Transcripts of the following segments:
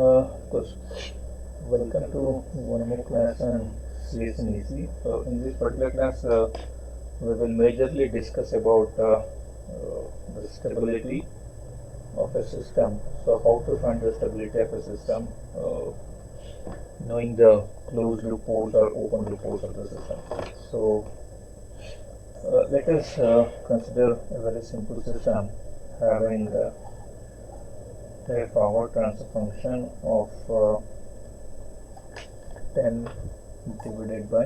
Of course, welcome to one more class on CS and EC. So in this particular class, we will majorly discuss about the stability of a system. So how to find the stability of a system, knowing the closed loop poles or open loop poles of the system. So let us consider a very simple system having a forward transfer function of 10 divided by,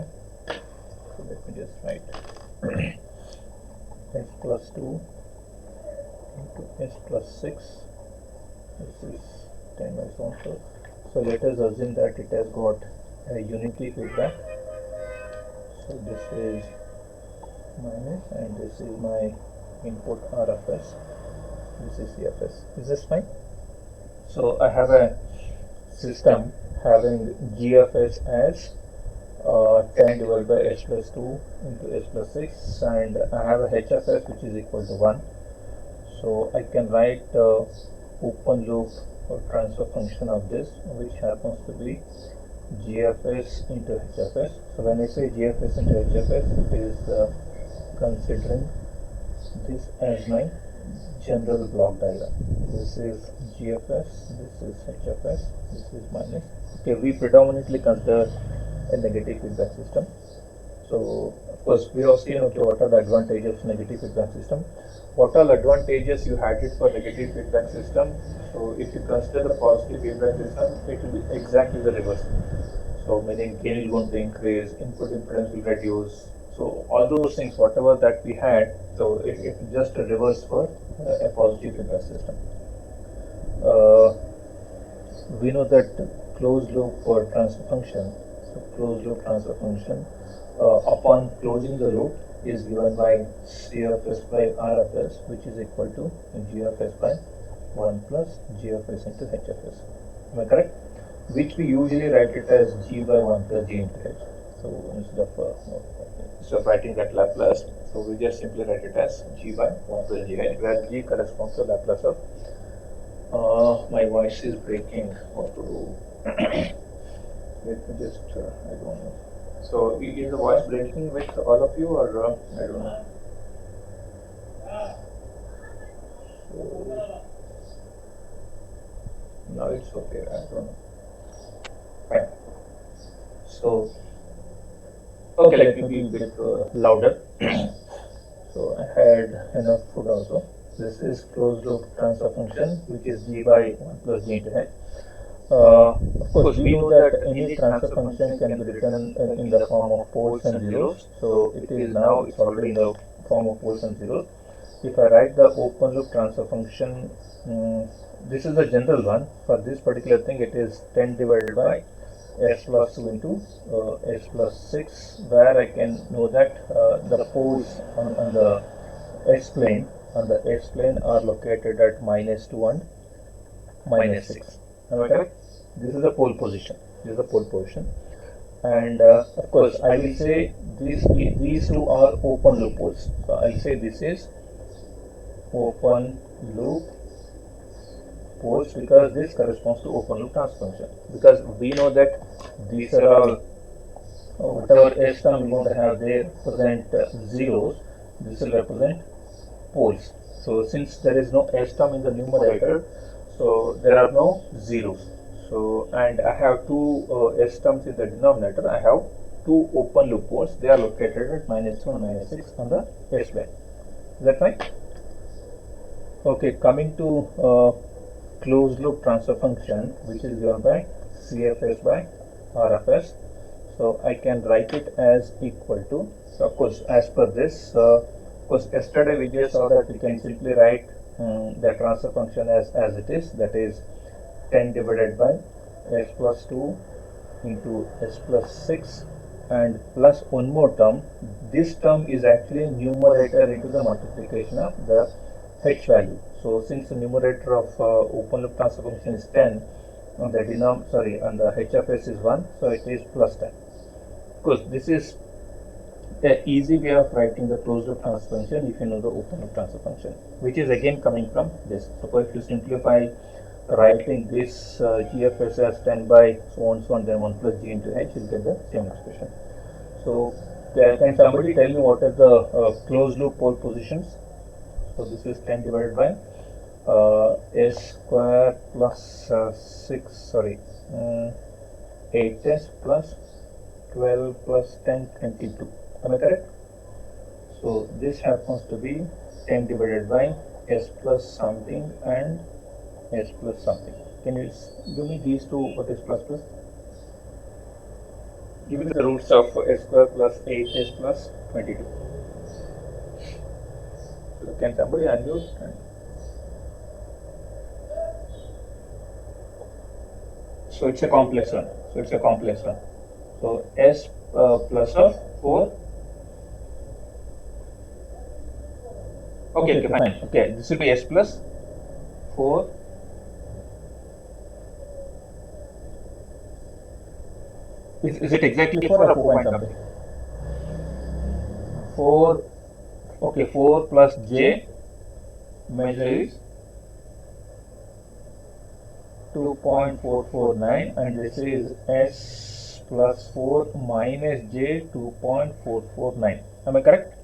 so let me just write s plus 2 into s plus 6. This is 10 by so and so. So let us assume that it has got a unity feedback. So this is minus and this is my input RFS, this is CFS. Is this fine? So I have a system having GFS as 10 divided by h plus 2 into h plus 6, and I have a HFS which is equal to 1. So I can write open loop or transfer function of this, which happens to be GFS into HFS. So when I say GFS into HFS, it is considering this as my general block diagram. This is GFS, this is HFS, this is minus. Okay, we predominantly consider a negative feedback system. So of course we have seen, okay, what are the advantages of negative feedback system, what are the advantages you had it for negative feedback system. So if you consider the positive feedback system, it will be exactly the reverse. So meaning gain is going to increase, input impedance will reduce. So all those things, whatever that we had, so it just a reverse for a positive feedback system. We know that closed loop for transfer function, so closed loop transfer function, upon closing the loop is given by CFS by RFS, which is equal to GFS by 1 plus GFS into HFS. Am I correct? Which we usually write it as G by 1 plus G into H. So instead of writing that Laplace, so we just simply write it as G by 1 plus G, where G corresponds to Laplace of. My voice is breaking. What to do? Let me just, I don't know. So is the voice breaking with all of you, or I don't know? So, now it's okay. I don't know. Fine. So okay, let me be a bit louder. So I had enough food also. This is closed loop transfer function, which is G by 1 plus G into H. Of course, we know that any transfer function can be written in the form of poles and zeros. So it is now, it's already in the form of poles and zeros. If I write the open loop transfer function, this is the general one. For this particular thing, it is 10 divided by s plus 2 into s plus 6, where I can know that the poles on the x-plane are located at minus 2 and minus 6. Am I correct? This is the pole position. And of course, I will say these two are open loop poles. So I'll say this is open loop poles because this corresponds to open loop transfer function. Because we know that these are all whatever s term we want to have, they represent zeros. This will represent poles. So since there is no s term in the numerator, so there are no zeros. So and I have two s terms in the denominator. I have two open loop poles. They are located at minus 2 and minus 6 on the s plane. Is that right? Okay, coming to closed loop transfer function, which is given by CFS by RFS. So I can write it as equal to, so of course as per this, of course yesterday we just saw that we can simply write the transfer function as it is, that is 10 divided by s plus 2 into s plus 6 and plus one more term. This term is actually numerator into the multiplication of the h value. So since the numerator of open loop transfer function is 10, and the and the HFS is 1, so it is plus 10. Of course, this is an easy way of writing the closed loop transfer function if you know the open loop transfer function, which is again coming from this. So if you simplify writing this GFS as 10 by so on, then 1 plus G into H, you'll get the same expression. So can somebody tell me what are the closed loop pole positions? So this is 10 divided by S square plus 8S plus 12 plus 10, 22. Am I correct? So this happens to be 10 divided by S plus something and S plus something. Can you give me these two? What is plus plus? Give me the roots of S square plus 8S plus 22. So can somebody unmute? So it's a complex one. So S plus of 4. Okay, fine. Okay, this will be S plus 4. Is it exactly 4 or 4 point something? 4. Okay, 4 plus J measure is 2.449, and this is S plus 4 minus J 2.449. Am I correct?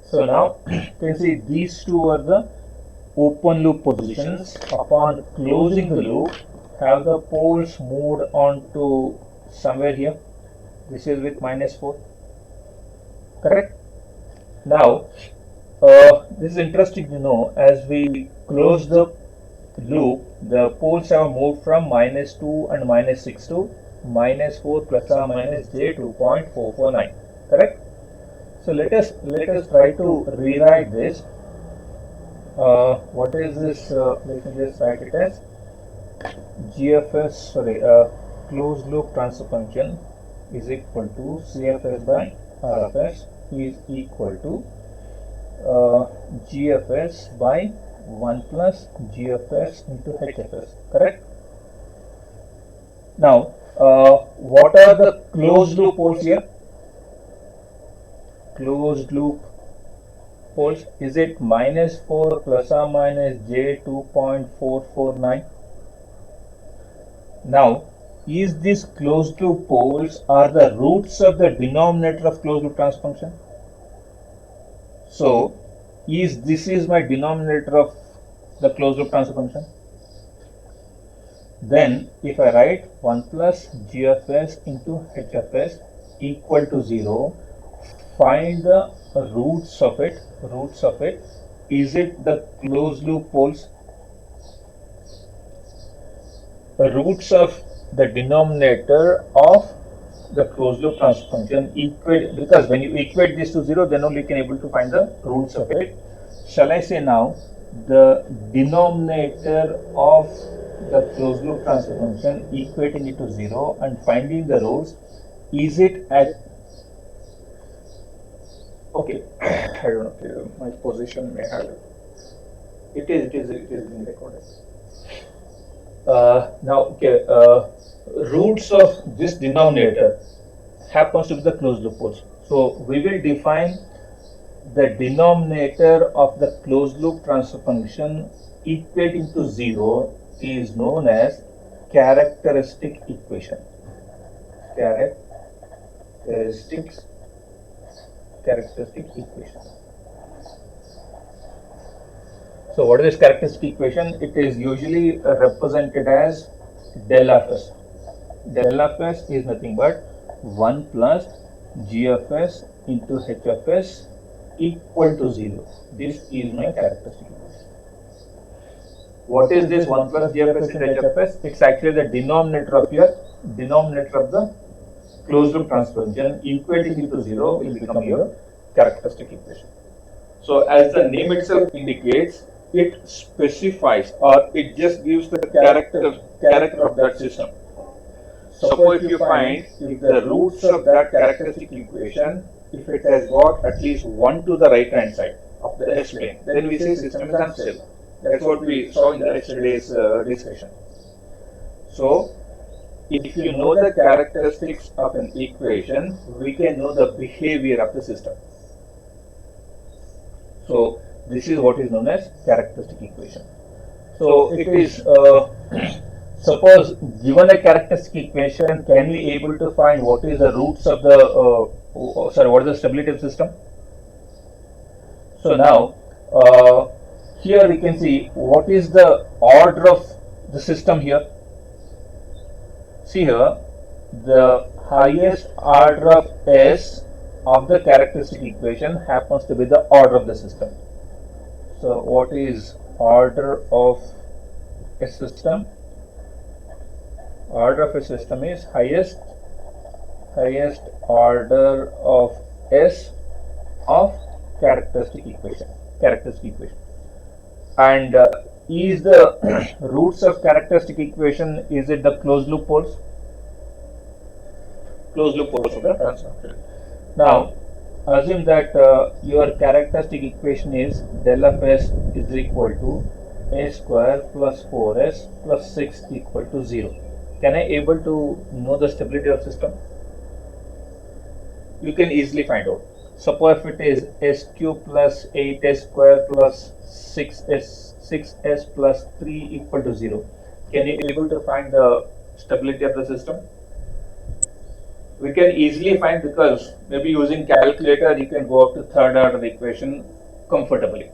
So now you can see these two are the open loop positions. Upon closing the loop, have the poles moved on to somewhere here. This is with minus 4. Correct? Now, this is interesting to know. As we close the loop, the poles have moved from minus 2 and minus 6 to minus 4 plus or minus J 2.449. Correct? So let us try to rewrite this. What is this? Let me just write it as GFS, closed loop transfer function is equal to CFS by RFS is equal to GFS by 1 plus GFS into HFS. Correct? Now, what are the closed loop poles here? Closed loop poles, is it minus 4 plus or minus J 2.449? Now, is this closed loop poles are the roots of the denominator of closed loop transfer function? So, this is my denominator of the closed loop transfer function? Then, if I write 1 plus GFS into HFS equal to 0, find the roots of it. Is it the closed loop poles? The roots of the denominator of the closed loop transfer function equate, because when you equate this to 0, then only you can able to find the roots of it. Shall I say now the denominator of the closed loop transfer function equating it to 0 and finding the roots? Is it at okay? I don't know. My position may have it is being recorded. Now, okay. Roots of this denominator happens to be the closed loop poles. So we will define the denominator of the closed loop transfer function equating to 0 is known as characteristic equation. Characteristic equation. So what is this characteristic equation? It is usually represented as del of s. Del of s is nothing but 1 plus g of s into h of s equal to 0. This is my characteristic equation. What is this 1 plus g of s into h of s? It's actually the denominator of the closed loop transfer function. Equating it to 0 will become your characteristic equation. So as the name itself indicates, it specifies or it just gives the character of that system. Suppose if you find if the roots of that characteristic equation, if it has got at least 1 to the right hand side of the S plane, then we say system is unstable. That's what we saw in yesterday's discussion. So if you know the characteristics of an equation, we can know the behavior of the system. So this is what is known as characteristic equation. So it is, suppose given a characteristic equation, can we able to find what is the roots of the, what is the stability of system? So now, here we can see what is the order of the system here. See here, the highest order of S of the characteristic equation happens to be the order of the system. So what is order of a system? Order of a system is highest order of S of characteristic equation. And is the roots of characteristic equation, is it the closed loop poles? Closed loop poles of the transform. Now assume that your characteristic equation is del of S is equal to A square plus 4S plus 6 equal to 0. Can I able to know the stability of system? You can easily find out. Suppose if it is S cube plus 8S square plus 6S plus 3 equal to 0. Can you able to find the stability of the system? We can easily find, because maybe using calculator you can go up to third order equation comfortably.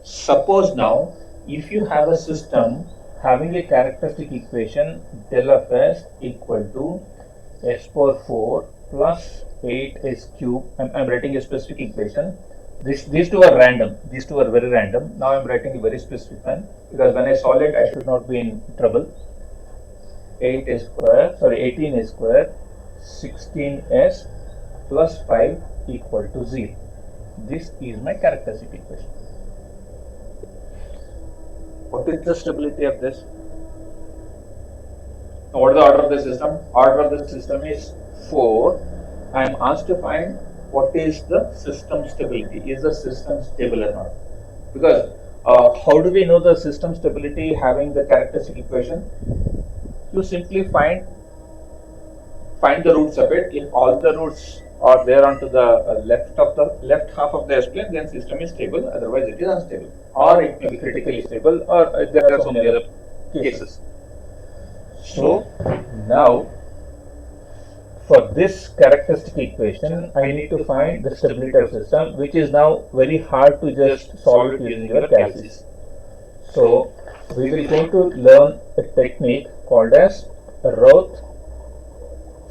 Suppose now, if you have a system having a characteristic equation del of S equal to S power 4 plus 8S cube, I'm writing a specific equation. These two are random. These two are very random. Now I'm writing a very specific one, because when I solve it, I should not be in trouble. 18S square, 16S plus 5 equal to 0. This is my characteristic equation. What is the stability of this? What is the order of the system? Order of the system is 4. I am asked to find what is the system stability. Is the system stable or not? Because how do we know the system stability having the characteristic equation? You simply find the roots of it. If all the roots are there onto the left half of the S plane, then system is stable. Otherwise, it is unstable, or it may be critically stable, or there are so many other cases. So now, for this characteristic equation, I need to find the stability of system, which is now very hard to just solve it using your calculus. So we will going to learn a technique called as Routh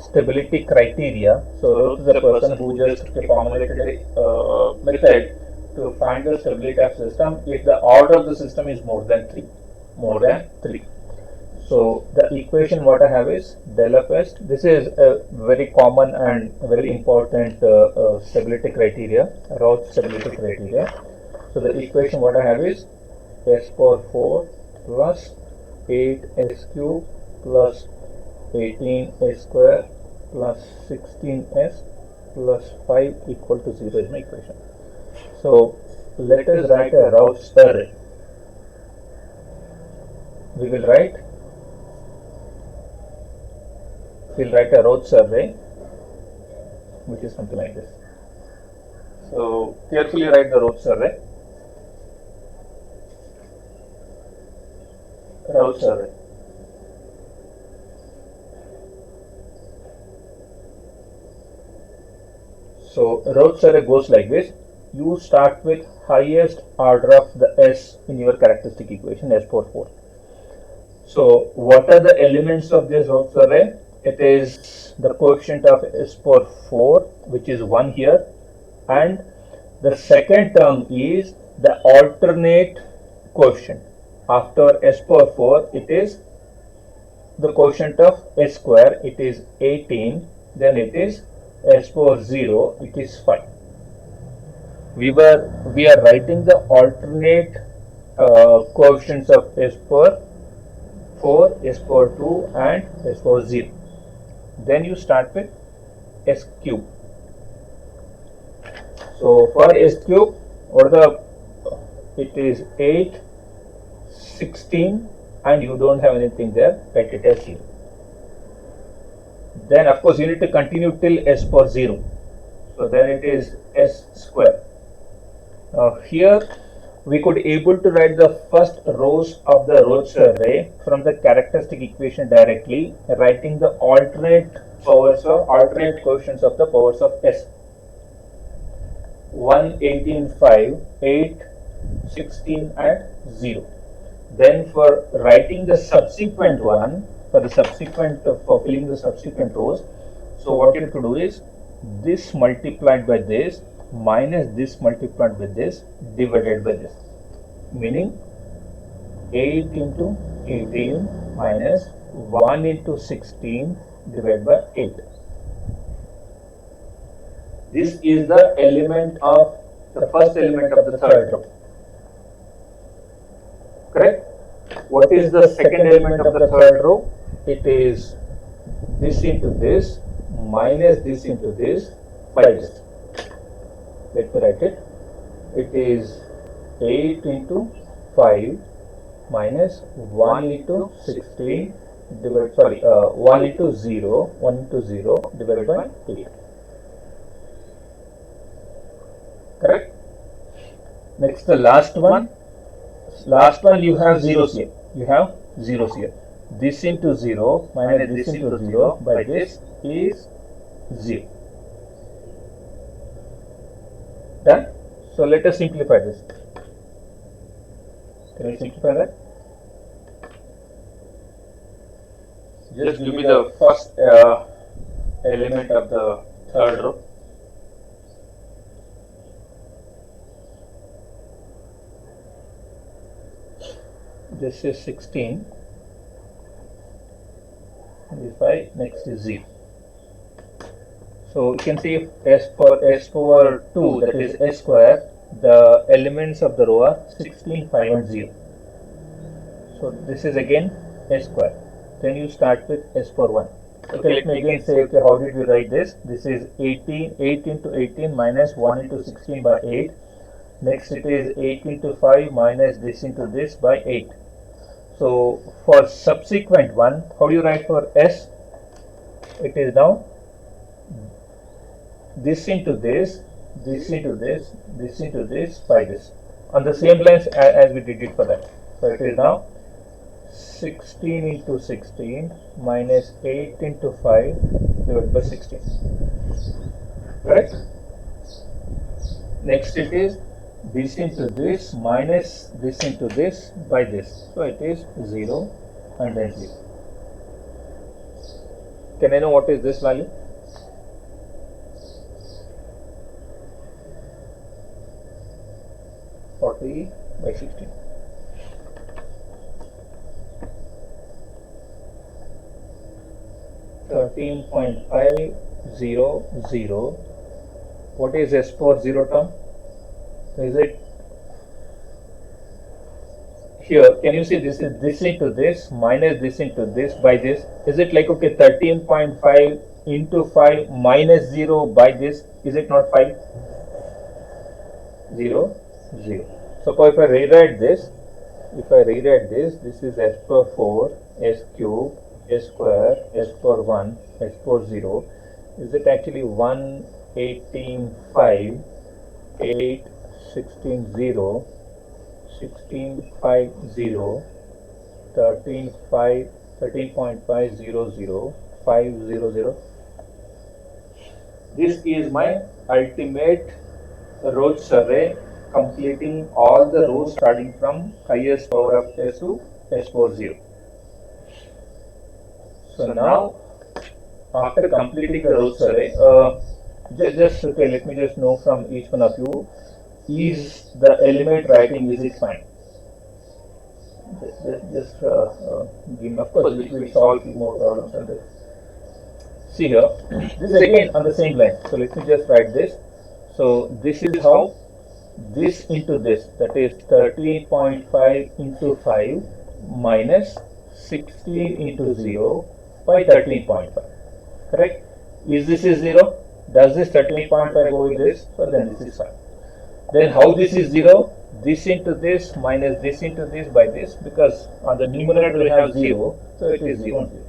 stability criteria. So Routh is a person who just formulated a method to find the stability of system if the order of the system is more than 3. So the equation what I have is del of S. This is a very common and very important stability criteria, Routh stability criteria. So the equation what I have is S power 4 plus 8S cube plus 18S square plus 16S plus 5 equal to 0 is my equation. So let us write a Routh array. We'll write a Routh array, which is something like this. So carefully write the Routh array. So Routh array goes like this. You start with highest order of the S in your characteristic equation, S power 4. So what are the elements of this Routh array? It is the coefficient of S power 4, which is 1 here, and the second term is the alternate coefficient. After S power 4, it is the quotient of S square, it is 18, then it is S power 0, it is 5. We are writing the alternate coefficients of S power 4, S power 2 and S power 0. Then you start with S cube. So for S cube, it is 8, 16, and you don't have anything there, write it as 0. Then of course you need to continue till S power 0. So then it is S square. Now here we could able to write the first rows of the Roach array from the characteristic equation directly, writing the alternate quotients of the powers of S. 1, 18, 5, 8, 16 and 0. Then for writing the subsequent one, for filling the subsequent rows, so what you have to do is this multiplied by this minus this multiplied by this divided by this, meaning 8 into 18 minus 1 into 16 divided by 8. This is the element of the first element of the third row. Correct? What is the second element of the third row? It is this into this minus this into this by this. Let me write it. It is 8 into 5 minus 1 into 16 divided, 1 into 0 divided by 8. Correct? Next, the last one. You have zeros here. This into 0 minus this into 0 by this is 0. Done? So let us simplify this. Can we simplify that? Just give me the first element of the third row. This is 16. Next is 0. So you can see S power 2, that is S square, the elements of the row are 16, 5 and 0. So this is again S square. Then you start with S power 1. Okay, let me again say, okay, how did we write this? This is 8 into 18 minus 1 into 16 by 8. Next it is 8 into 5 minus this into this by 8. So for subsequent one, how do you write for S? It is now this into this, this into this, this into this by this, on the same lines as we did it for that. So it is now 16 into 16 minus 8 into 5 divided by 16. Correct? Next it is this into this minus this into this by this. So it is 0 and then 0. Can I know what is this value? By 16. .500. What is S power 0 term? Is it here? Can you see this is this into this minus this into this by this? Is it like, okay, 13.5 into 5 minus 0 by this? Is it not 5? 0, 0. So if I rewrite this, this is S power 4, S cube, S square, S power 1, S power 0. Is it actually 1, 18, 5, 8, 16, 0, 16, 5, 0, 13, 5, 13.5, 0, 0, 5, 0, 0. This is my ultimate Roach array, completing all the rows starting from highest power of S to S power 0. So now, after completing the Roach array, okay, let me just know from each one of you, is the element writing, is it fine? Just give me, of course, we will solve few more problems on this. See here, this is again on the same line. So let me just write this. So this is how this into this, that is 13.5 into 5 minus 16 into 0 by 13.5. Correct? Is 0? Does this 13.5 go with this? So then this is fine. Then how this is 0? This into this minus this into this by this, because on the numerator we have 0, so it is 0 and 0.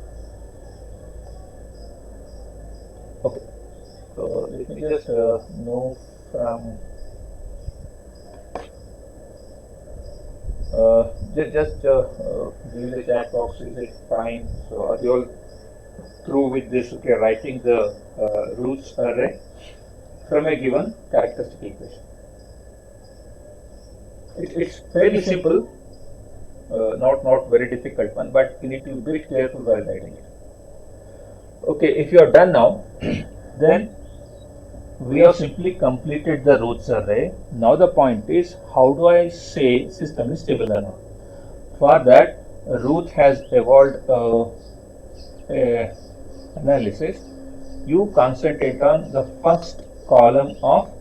Okay. So let me just know from Just give the chat box. Is it fine? So are you all through with this? Okay, writing the roots array from a given characteristic equation. It's fairly simple, not very difficult one, but you need to be a bit careful while writing it. Okay, if you are done now, then we have simply completed the roots array. Now the point is, how do I say system is stable or not? For that, Ruth has evolved a analysis. You concentrate on the first column of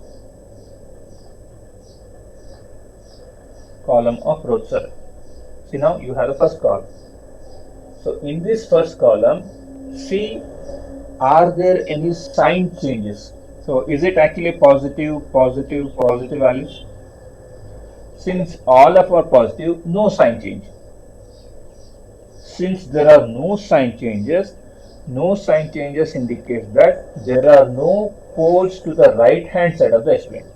roots array. See, now you have the first column. So in this first column, see, are there any sign changes? So is it actually positive values? Since all of are positive, no sign change. Since there are no sign changes indicates that there are no poles to the right hand side of the S-plane.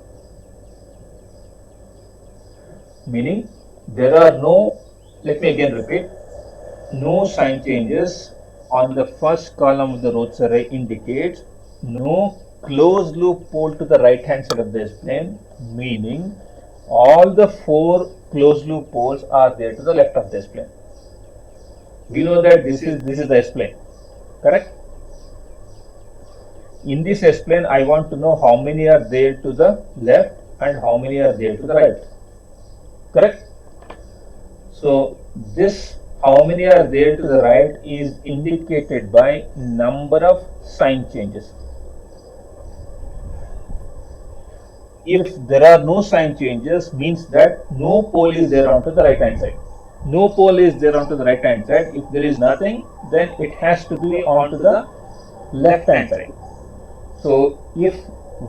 Meaning there are no, let me again repeat, no sign changes on the first column of the roots array indicates no closed loop pole to the right hand side of the S-plane, meaning all the 4 closed loop poles are there to the left of the S-plane. We know that this is the S-plane, correct? In this S-plane, I want to know how many are there to the left and how many are there to the right, correct? So this how many are there to the right is indicated by number of sign changes. If there are no sign changes, means that no pole is there onto the right hand side. No pole is there onto the right hand side. If there is nothing, then it has to be onto the left hand side. So if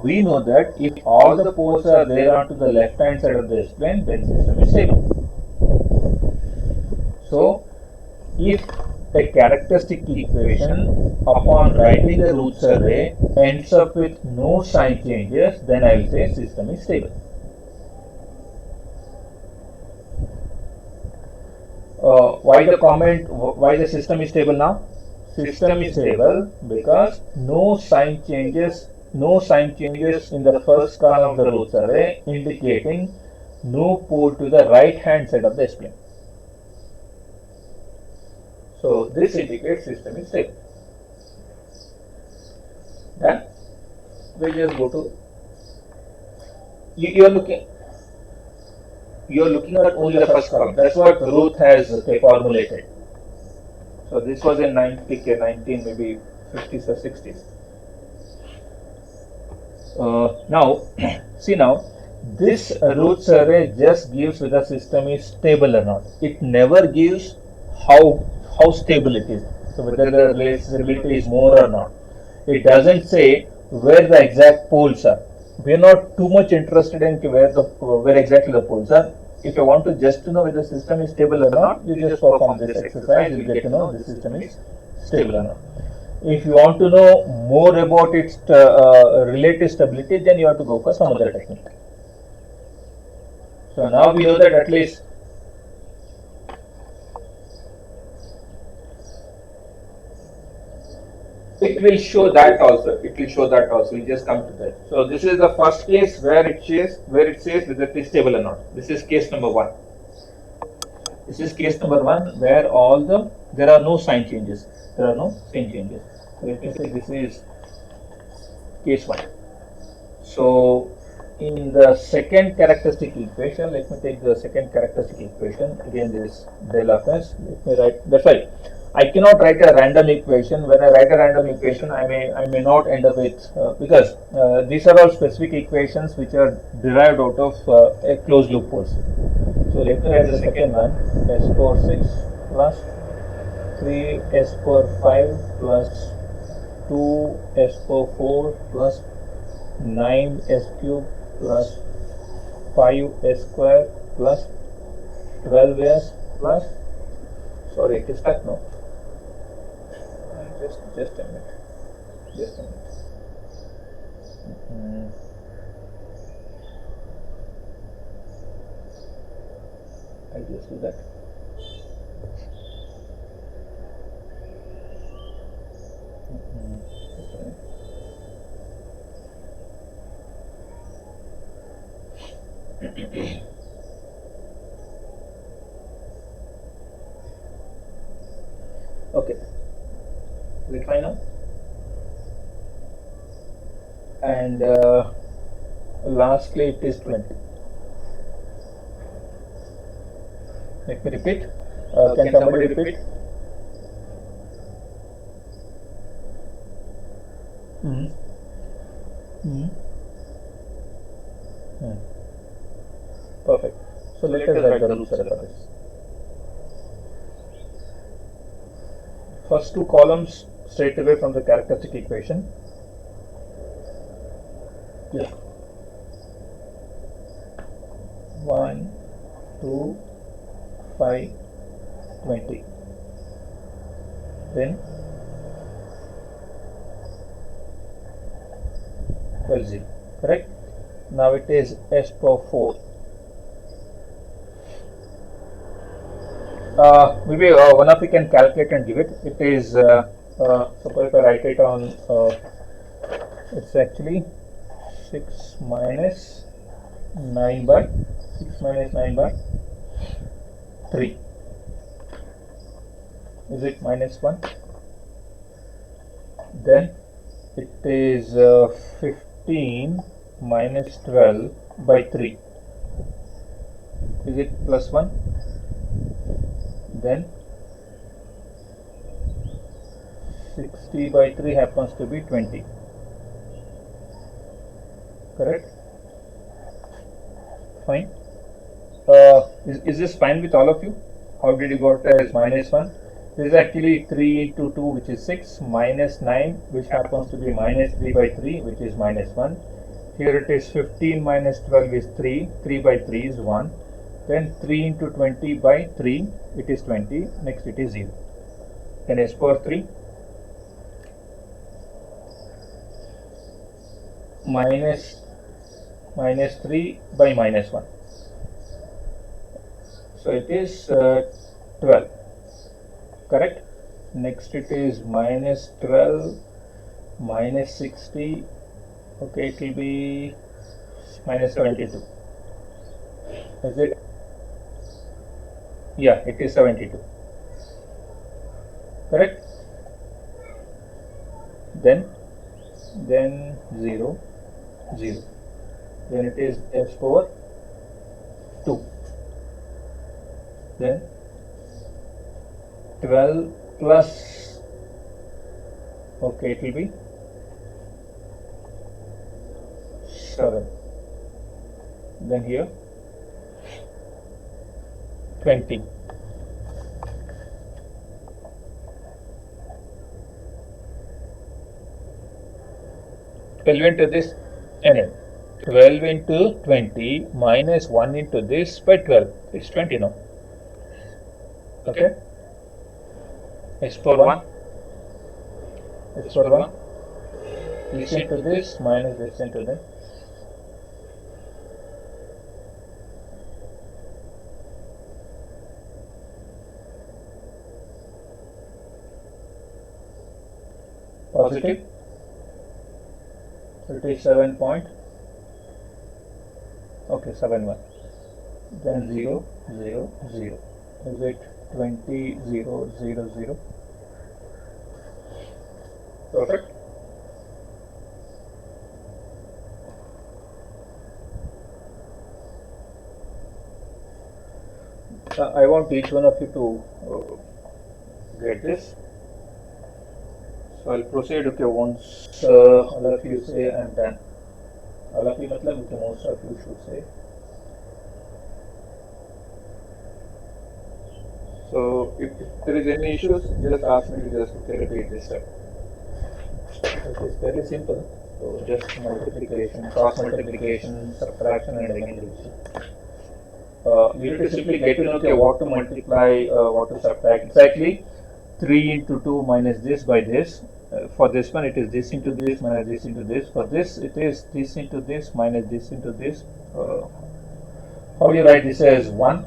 we know that if all the poles are there onto the left hand side of the S-plane, then system is stable. So if a characteristic equation upon writing the roots array ends up with no sign changes, then I will say system is stable. Why the comment, why the system is stable now? System is stable because no sign changes in the first column of the roots array, indicating no pole to the right hand side of the S-plane. So this indicates system is stable. Then we just go to, you are looking at only the first column. That's what Ruth has formulated. So this was in 19 maybe 50s or 60s. Now see, now this roots array just gives whether system is stable or not. It never gives how stable it is. So whether the reliability is more or not. It doesn't say where the exact poles are. We are not too much interested in where exactly the poles are. If you want to just to know whether the system is stable or not, you just perform this exercise. You'll get to know the system is stable or not. If you want to know more about its relative stability, then you have to go for some other technique. So now we know that at least it will show that also. We just come to that. So this is the first case where it says whether it is stable or not. This is case number 1. This is case number 1 where there are no sign changes. So let me say this is case 1. So in the second characteristic equation, let me take the second characteristic equation. Again, this del of s. Let me write. That's right. I cannot write a random equation. When I write a random equation, I may not end up with because these are all specific equations which are derived out of a closed loop poles. So let me write the second one: s power 6 plus 3 s power 5 plus 2 s power 4 plus 9 s cube plus 5 s square plus 12 s plus, sorry, it is stuck now. Just a minute. I'll just do that. Okay. Okay, is it fine now? And lastly, it is 20. Let me repeat. Can somebody repeat? Hmm. Hmm. Hmm. Perfect. So let us write the roots for this. First two columns straight away from the characteristic equation. Yeah. 1, 2, 5, 20. Then 12, correct? Now it is s power 4. Maybe one of you can calculate and give it. It is, suppose if I write it on, it's actually 6 minus 9 by 3. Is it minus 1? Then it is 15 minus 12 by 3. Is it plus 1? Then 60 by 3 happens to be 20. Correct? Fine. Is this fine with all of you? How did you got as minus 1? This is actually 3 into 2, which is 6, minus 9, which happens to be minus 3 by 3, which is minus 1. Here it is 15 minus 12 is 3, 3 by 3 is 1. Then 3 into 20 by 3, it is 20, next it is 0. Then s power 3 minus 3 by minus 1. So it is 12, correct? Next it is minus 12 minus 60, okay, it will be minus 72. Is it? Yeah, it is 72, correct? Then 0, 0. Then it is s power 2. Then 12 plus, okay, it will be 7. Then here 20. Into this, and 12 into 20 minus 1 into this by 12. It's 20 now. Okay? S power 1. S power 1. This into this minus this into this. Positive. So it is 7 point. Okay, 7 1. Then 0 0 0. Is it 20 0 0 0? Perfect. I want each one of you to get this. So I'll proceed. Okay, once all of you say I'm done. All of you, matlab, okay, most of you should say. So if there is any issues, just ask me to just repeat this step. It is very simple. So just multiplication, cross multiplication, subtraction, and again division. You need to simply get to know, okay, what to multiply, what to subtract. Exactly 3 into 2 minus this by this. For this one, it is this into this minus this into this. For this, it is this into this minus this into this. How do you write this as 1?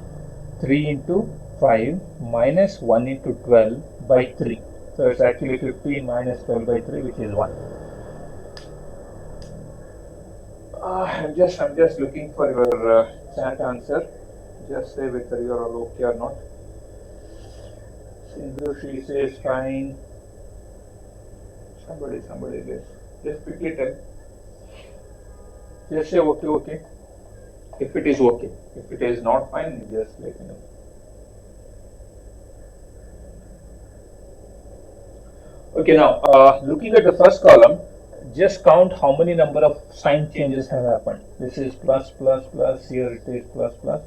3 into 5 minus 1 into 12 by 3. So it's actually 15 minus 12 by 3, which is 1. I'm just looking for your chat answer. Just say whether you are all okay or not. Sindhu, she says fine. Somebody just quickly tell. Just say okay. If it is okay. If it is not fine, just let me know. Okay, now looking at the first column, just count how many number of sign changes have happened. This is plus, here it is plus.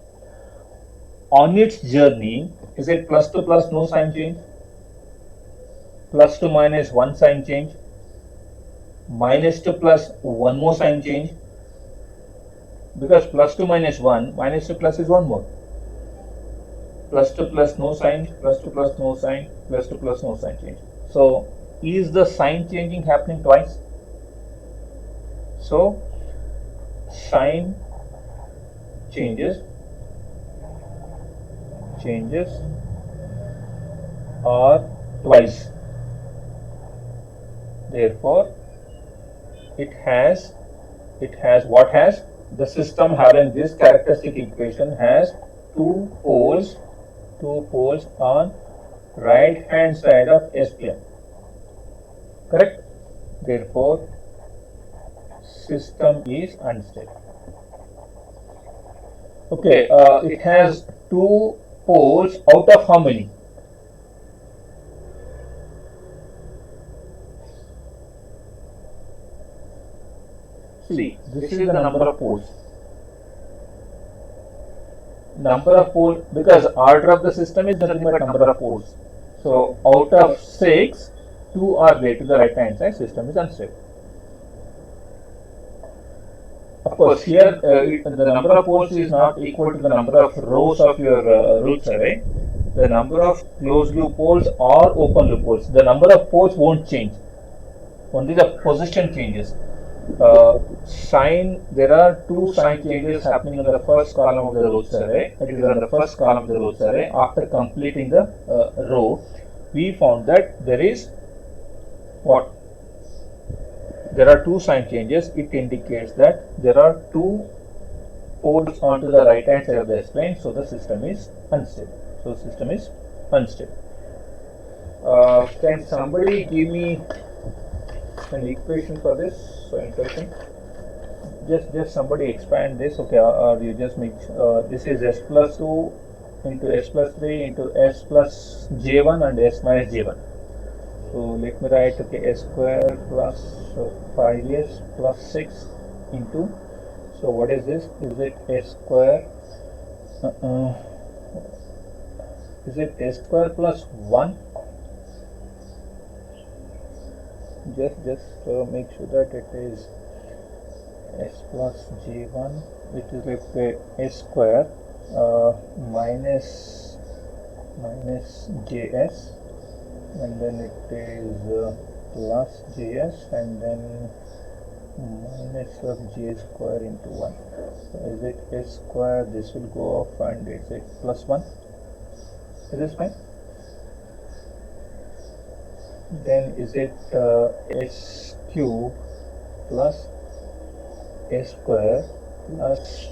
On its journey, is it plus to plus, no sign change? Plus to minus, one sign change? Minus to plus, one more sign change? Because plus to minus 1, minus to plus is one more. Plus to plus, no sign, plus to plus, no sign, plus to plus, no sign change. So, is the sign changing happening twice? So, sign changes are twice. Therefore, it has what has? The system having this characteristic equation has two poles on right hand side of S plane. Correct? Therefore, system is unstable. Okay, it has two poles out of how many? See, this is the number of poles. Number of poles, because order of the system is nothing but number of poles. So, out of 6, 2 are there to the right hand side, system is unstable. Of course, here the number of poles is not equal to the number of rows of your roots array. The number of closed loop poles or open loop poles. The number of poles won't change. Only the position changes. There are two sign changes happening in the first column of the rows array. It is on the first column of the rows array. After completing the row, we found that there is what? There are two sign changes. It indicates that there are two poles onto the right hand side of the S plane, so the system is unstable. Can somebody give me an equation for this? So interesting. Just somebody expand this, okay? Or you just make this is S plus 2 into S plus 3 into S plus J1 and S minus J1. So let me write, okay, S square plus 5s plus 6 into, so what is this? Is it S square? Is it S square plus 1? Just make sure that it is S plus J1, which is like S square minus JS, and then it is plus JS, and then minus of J square into 1. So is it S square? This will go off, and is it plus 1? Is this fine? Then is it S cube plus S square plus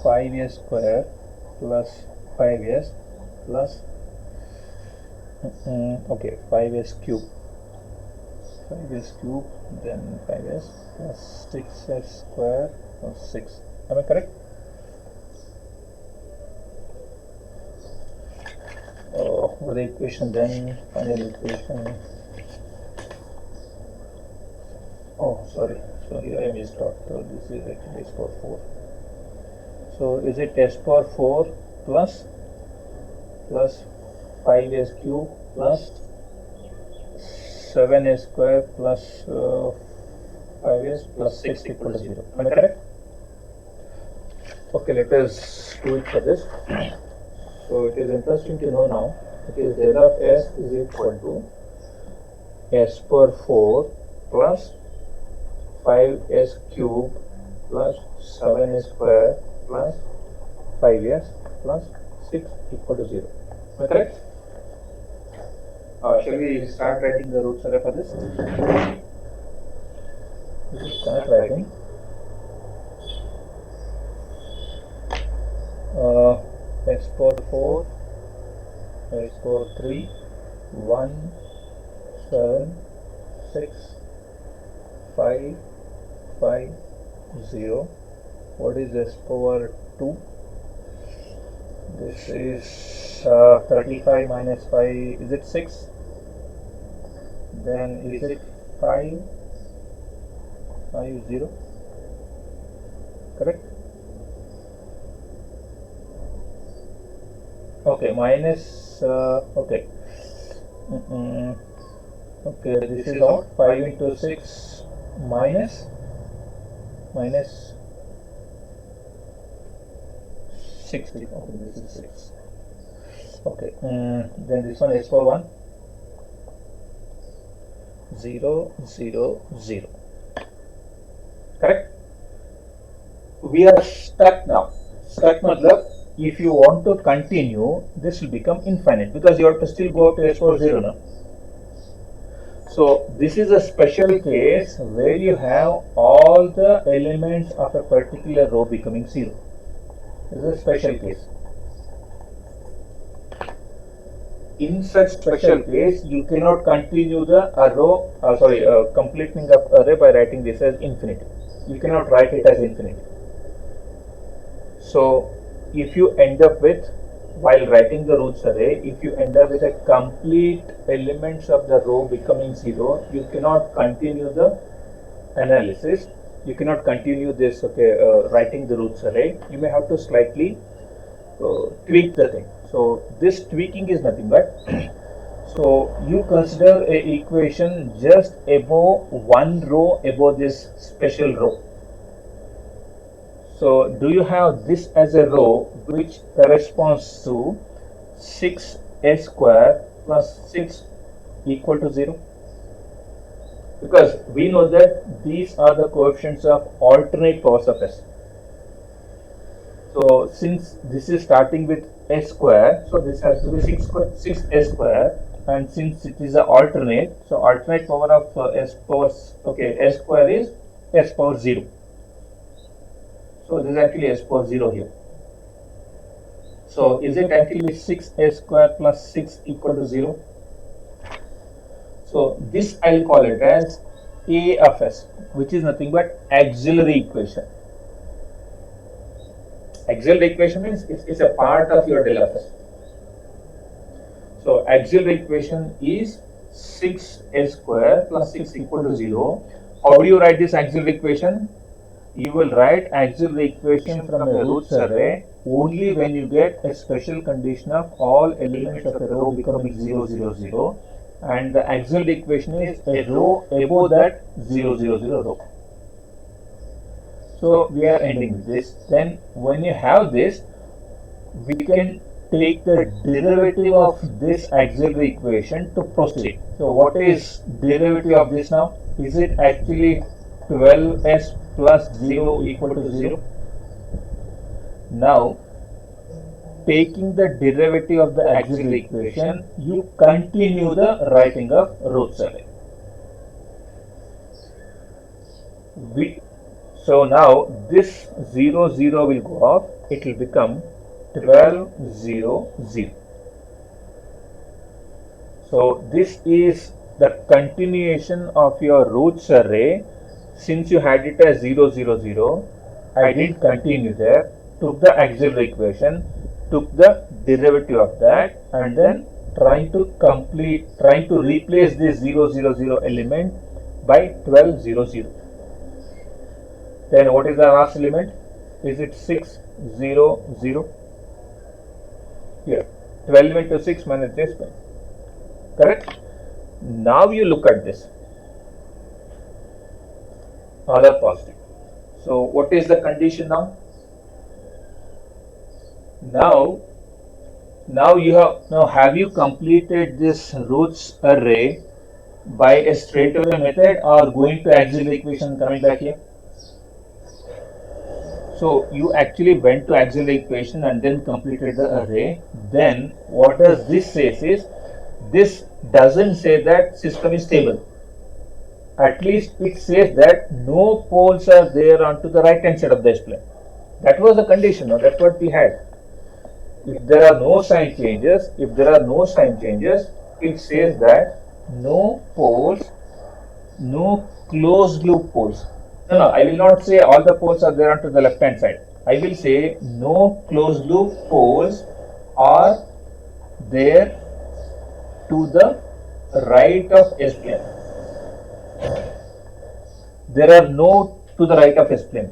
5s square plus 5s plus okay, 5s cube, then 5s plus 6s square plus 6. Am I correct? For the equation, then final equation. Oh, sorry. So here I missed out. So this is actually S power 4. So is it S power 4 plus 5s cube plus 7s square plus 5s plus 6 equal to 0. Am I correct? Okay, let us do it for this. So it is interesting to know now. It is del of S is equal to S power 4 plus 5s cube plus 7s square plus 5s plus 6 equal to 0. Am I correct? Shall we start writing the roots array for this? We should start writing. S power 4, S power 3, 1, 7, 6, 5, 5, 0. What is S power 2? This is 35 minus 5, is it 6? Then is it 5, 5, 0? Correct? Okay, minus, okay. Okay, this is out. 5 into 6 minus 60. Okay, this is 6. Okay, then this one is for 1. 0, 0, 0. Correct? We are stuck now. Stuck matlab, if you want to continue, this will become infinite because you have to still go up to S power 0 now. So this is a special case where you have all the elements of a particular row becoming 0. This is a special case. In such special case, you cannot continue the arrow, completing of array by writing this as infinity. You cannot write it as infinity. So if you end up with, while writing the roots array, if you end up with a complete elements of the row becoming 0, you cannot continue the analysis. You cannot continue this, writing the roots array. You may have to slightly tweak the thing. So this tweaking is nothing but, so you consider a equation just above one row above this special row. So do you have this as a row which corresponds to 6s square plus 6 equal to 0? Because we know that these are the coefficients of alternate powers of s. So since this is starting with s square, so this has to be 6s square, and since it is an alternate, so alternate power of s powers, s square is s power 0. So this is actually s power 0 here. So is it actually 6s square plus 6 equal to 0? So this I'll call it as A of s, which is nothing but auxiliary equation. Auxiliary equation means it's a part of your del of s. So auxiliary equation is 6s square plus 6 equal to 0. How do you write this auxiliary equation? You will write auxiliary equation from a roots array only when you get a special condition of all elements of a row becoming 0, 0, 0, and the auxiliary equation is a row above that 0, 0, 0 row. So we are ending with this. Then when you have this, we can take the derivative of this auxiliary equation to proceed. So what is derivative of this now? Is it actually 12s plus 0 equal to 0? Now, taking the derivative of the auxiliary equation, you continue the writing of roots array. So now this 0, 0 will go off. It will become 12, 0, 0. So this is the continuation of your roots array. Since you had it as 0, 0, 0, I didn't continue there, took the auxiliary equation, took the derivative of that, and then trying to replace this 0, 0, 0 element by 12, 0, 0. Then what is the last element? Is it 6, 0, 0? Here, 12 into 6 minus this one. Correct? Now you look at this. All are positive. So what is the condition now? Now have you completed this roots array by a straightaway method or going to auxiliary equation coming back here? So you actually went to auxiliary equation and then completed the array. Then what does this says is, this doesn't say that system is stable. At least it says that no poles are there onto the right hand side of the S-plane. That was the condition, no? That's what we had. If there are no sign changes, it says that no poles, no closed loop poles. No, I will not say all the poles are there onto the left hand side. I will say no closed loop poles are there to the right of S-plane. There are no to the right of S-plane.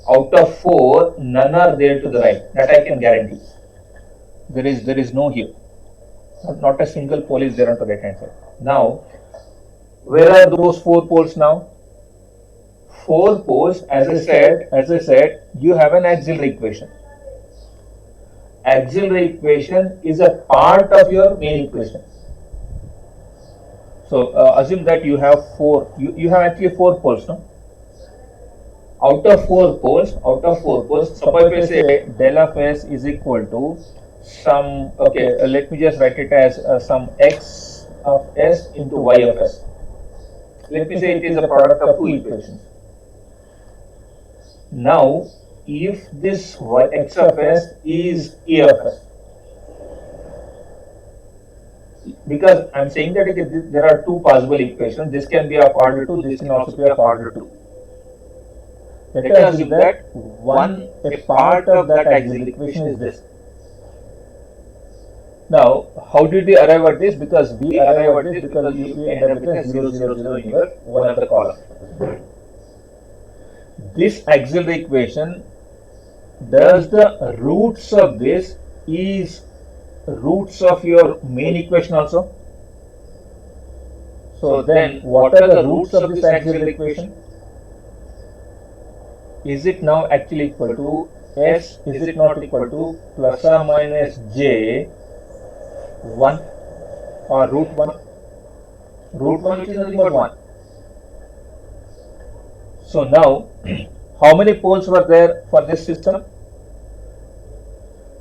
Out of 4, none are there to the right. That I can guarantee. There is no here. Not a single pole is there on the right hand side. Now, where are those 4 poles now? 4 poles, as I said, you have an auxiliary equation. Auxiliary equation is a part of your main equation. So assume that you have 4. You have actually 4 poles, no? Out of 4 poles, suppose I say del of S is equal to some, okay, let me just write it as some x of S into y of S. Let me say it is a product of 2 equations. Now, if this x of S is E of S, because I am saying that there are 2 possible equations, this can be of order 2, this can also be of order 2. Let us assume that a part of that auxiliary equation is this. Now, how did we arrive at this? Because we arrive at this because we end up with a 0, 0, 0 in your one of the column. This auxiliary equation, does the roots of this is roots of your main equation also? So then, what are the roots of this auxiliary equation? Is it now actually equal to S? Is it not equal to plus or minus J 1 or root 1? Root 1 which is nothing but 1. So now, how many poles were there for this system?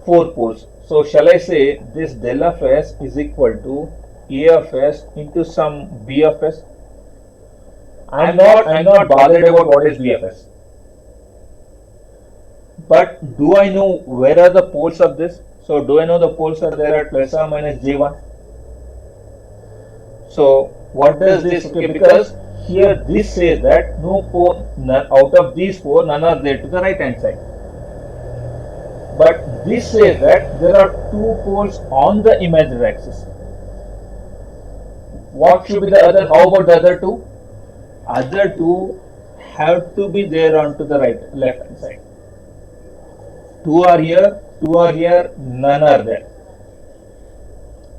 4 poles. So shall I say this del of S is equal to A of S into some B of S? I'm not bothered about what is B of S. But do I know where are the poles of this? So do I know the poles are there at plus or minus J1? So what does this? Okay, because here this says that no pole, out of these 4, none are there to the right hand side. But this says that there are 2 poles on the imaginary axis. What should be the other? How about the other 2? Other 2 have to be there onto the left hand side. 2 are here, none are there.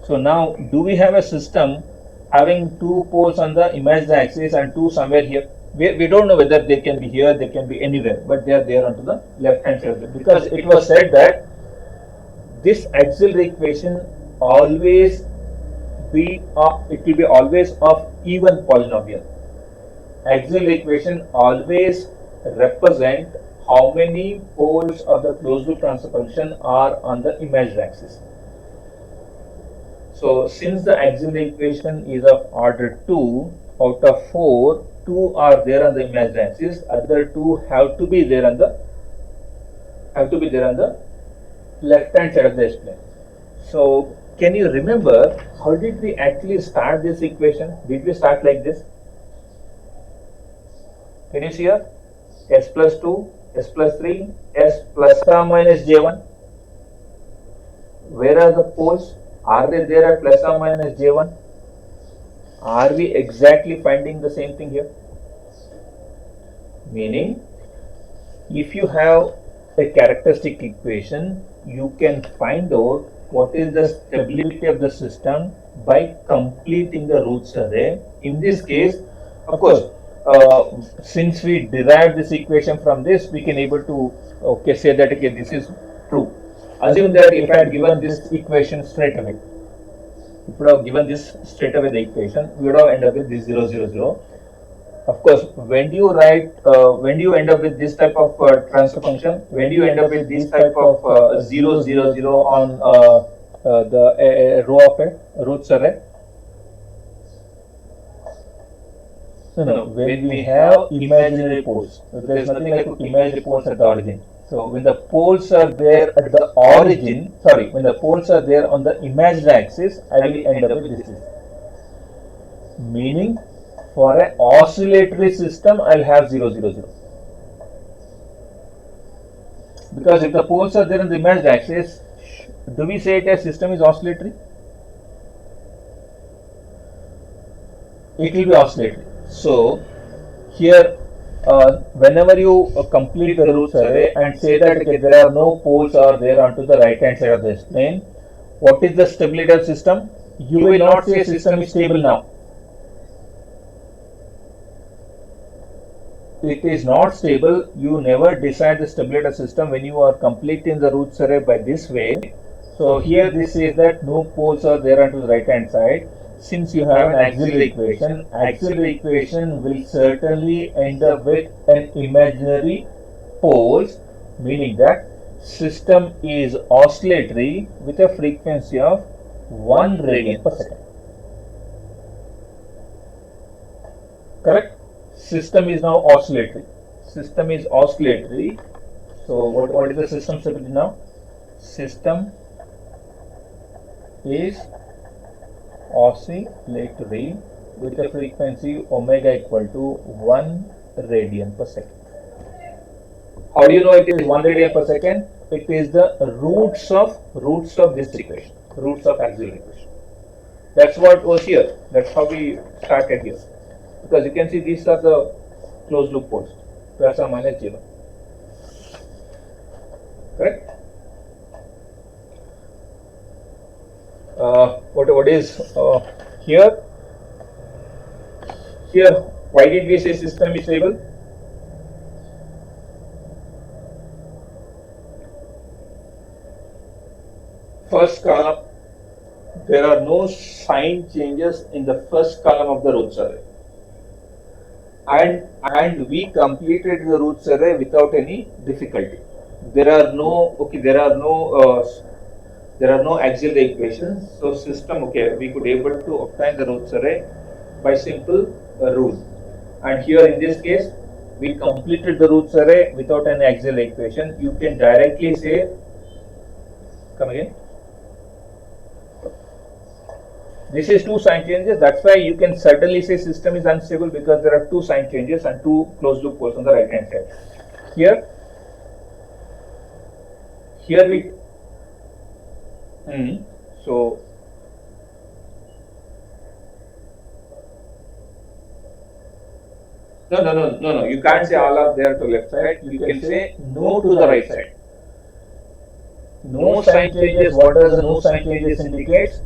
So now, do we have a system having 2 poles on the imaginary axis and 2 somewhere here? We don't know whether they can be here, they can be anywhere, but they are there onto the left hand side. Because it was said that this auxiliary equation always be it will be always of even polynomial. Auxiliary equation always represent how many poles of the closed loop transfer function are on the imaginary axis. So since the auxiliary equation is of order 2, out of 4, 2 are there on the imaginary axis, other 2 have to be there on the left hand side of the S-plane. So can you remember how did we actually start this equation? Did we start like this? Can you see here? S plus 2, S plus 3, S plus or minus J1. Where are the poles? Are they there at plus or minus J1? Are we exactly finding the same thing here? Meaning, if you have a characteristic equation, you can find out what is the stability of the system by completing the roots array. In this case, of course, since we derived this equation from this, we can able to say that this is true. Assume that if I had given this equation straight away, if we would have given this straight away the equation, we would have ended up with this 0, 0, 0. Of course, when you write, when you end up with this type of transfer function, when you end up with this type of 0, 0, 0 on the row of a roots array. No, when we have imaginary poles, there's nothing like imaginary poles at the origin. So when the poles are there at the origin, sorry, when the poles are there on the imaginary axis, I will end up with this. Meaning, for an oscillatory system, I'll have 0, 0, 0. Because if the poles are there in the imaginary axis, do we say it as system is oscillatory? It will be oscillatory. So here, whenever you complete the roots array and say that okay, there are no poles are there onto the right hand side of this plane, what is the stability of system? You will not say system is stable now. It is not stable. You never decide the stability of system when you are completing the roots array by this way. So here this says that no poles are there onto the right hand side. Since you have an auxiliary equation will certainly end up with an imaginary poles, meaning that system is oscillatory with a frequency of 1 radian per second. Correct? System is now oscillatory. System is oscillatory. So what is the system stability now? System is oscillatory with a frequency omega equal to 1 radian per second. How do you know it is 1 radian per second? It is the roots of this equation, roots of auxiliary equation. That's what was here. That's how we started here. Because you can see these are the closed loop poles, plus or minus 0. Correct? What is here? Here, why did we say system is stable? First column, there are no sign changes in the first column of the roots array. And we completed the roots array without any difficulty. There are no auxiliary equations. So system, okay, we could able to obtain the roots array by simple rule. And here in this case, we completed the roots array without an auxiliary equation. You can directly say, come again. This is two sign changes. That's why you can certainly say system is unstable, because there are two sign changes and two closed loop poles on the right hand side. Here we so no. You can't say all are there to left side. You can say no to the right side. No sign changes. What does the no sign changes indicates?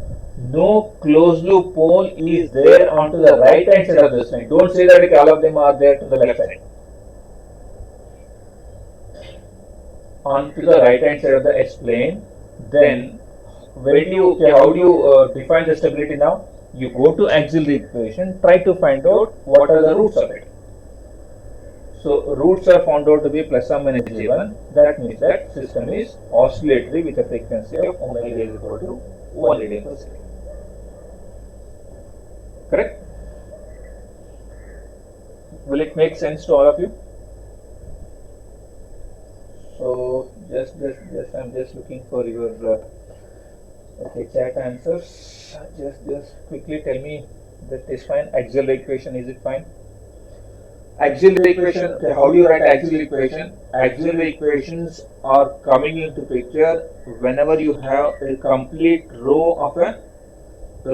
No closed loop pole is there onto the right hand side of this line. Don't say that all of them are there to the left side. Onto the right hand side of the S plane. Then when you how do you define the stability now? You go to auxiliary equation, try to find out what are the roots of it. So roots are found out to be plus or minus J1. That means that system is oscillatory with a frequency of omega is equal to 1 radian per second. Correct? Will it make sense to all of you? So I'm just looking for your chat answers. Just quickly tell me that is fine. Auxiliary equation, is it fine? Auxiliary equation, okay, how do you write auxiliary equation? Auxiliary equations are coming into picture whenever you have a complete row of a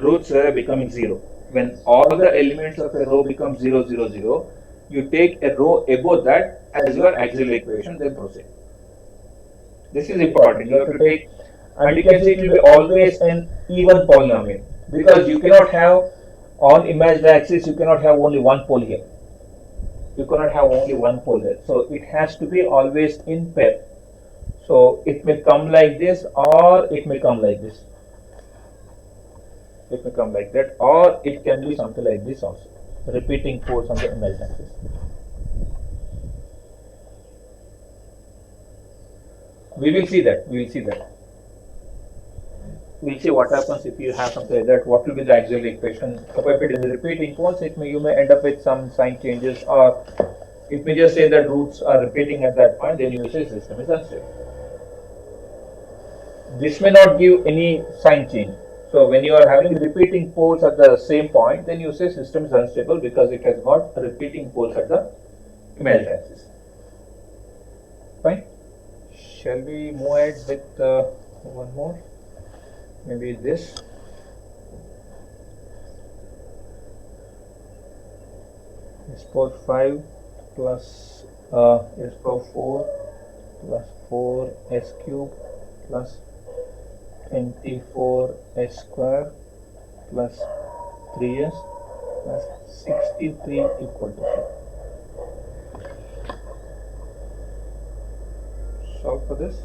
roots array becoming 0. When all the elements of a row become 0, 0, 0, you take a row above that as your auxiliary equation, then proceed. This is important. You have to take, and you can see it will be always an even polynomial, because you cannot have on imaginary axis, you cannot have only one pole here. You cannot have only one pole there. So it has to be always in pair. So it may come like this, or it may come like this. It may come like that, or it can be something like this also. repeating poles on the image axis. We will see that. We'll see what happens if you have something like that. What will be the auxiliary equation? So if it is repeating poles, you may end up with some sign changes, or it may just say that roots are repeating at that point. Then you say system is unstable. This may not give any sign change. So when you are having repeating poles at the same point, then you say system is unstable because it has got repeating poles at the image axis. Fine. Shall we move ahead with one more? Maybe this. S power 5 plus S power 4 plus 4 S cube plus 24 S square plus 3S plus 63 equal to 4. Solve for this.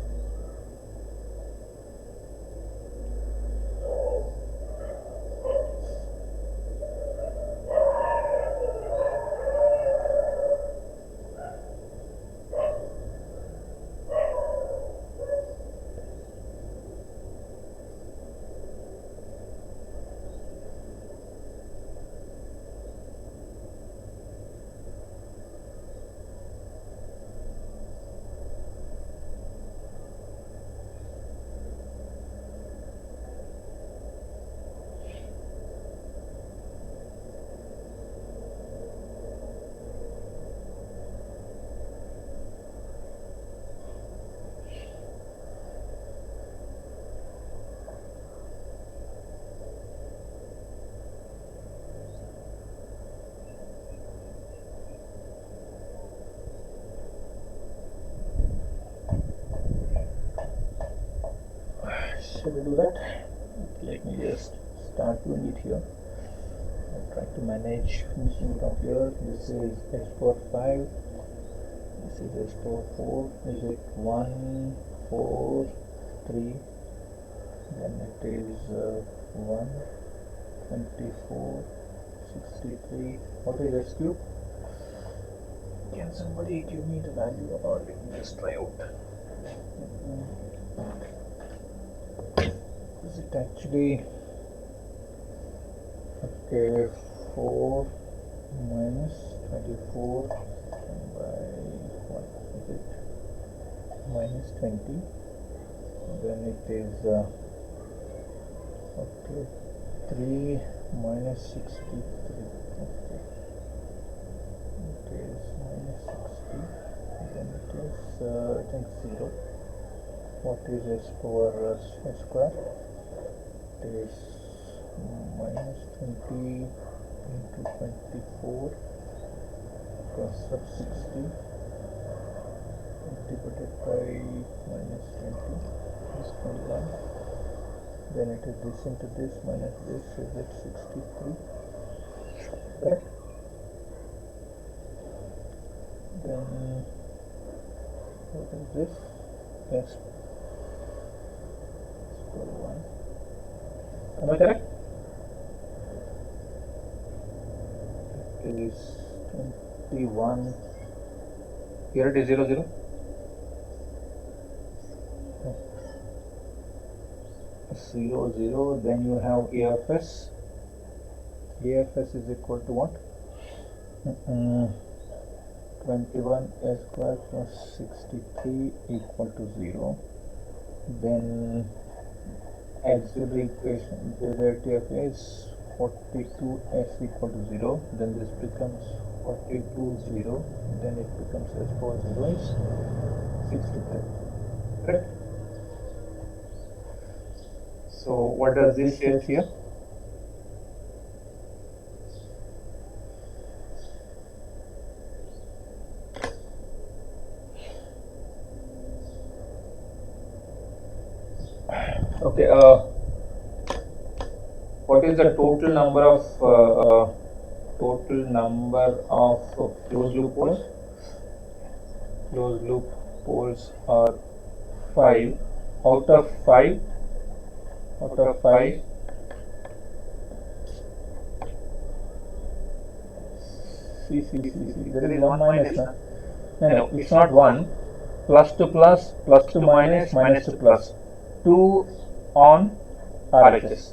Shall we do that? Let me just start doing it here. I'll try to manage finishing it up here. This is S power 5. This is S power 4. Is it 1, 4, 3? Then it is 1, 24, 63. What is S cube? Can somebody give me the value, or let me just try out? Is it actually okay? 4 minus 24 by what is it? Minus 20. Then it is okay. 3 minus 63. Okay. It is minus 60. Then it is I think 0. What is S power S square? It is minus 20 into 24 plus of 60 divided by minus 20 is 21. Then it is this into this minus this, is it 63? Correct? Then what is this? S square 1. Am I correct? It is 21. Here it is 0, 0. 0, 0. Then you have AFS. AFS is equal to what? 21 S square plus 63 equal to 0. Then auxiliary equation derivative is 42S equal to 0. Then this becomes 42 0. Then it becomes S power 0 is 63. Correct? So what does this say here? Okay, what is the total number of closed loop poles? Closed loop poles are 5. Out of 5, See. There is 1 minus. No, it's not 1. Plus to plus, plus to minus, minus to plus. 2 on RHS.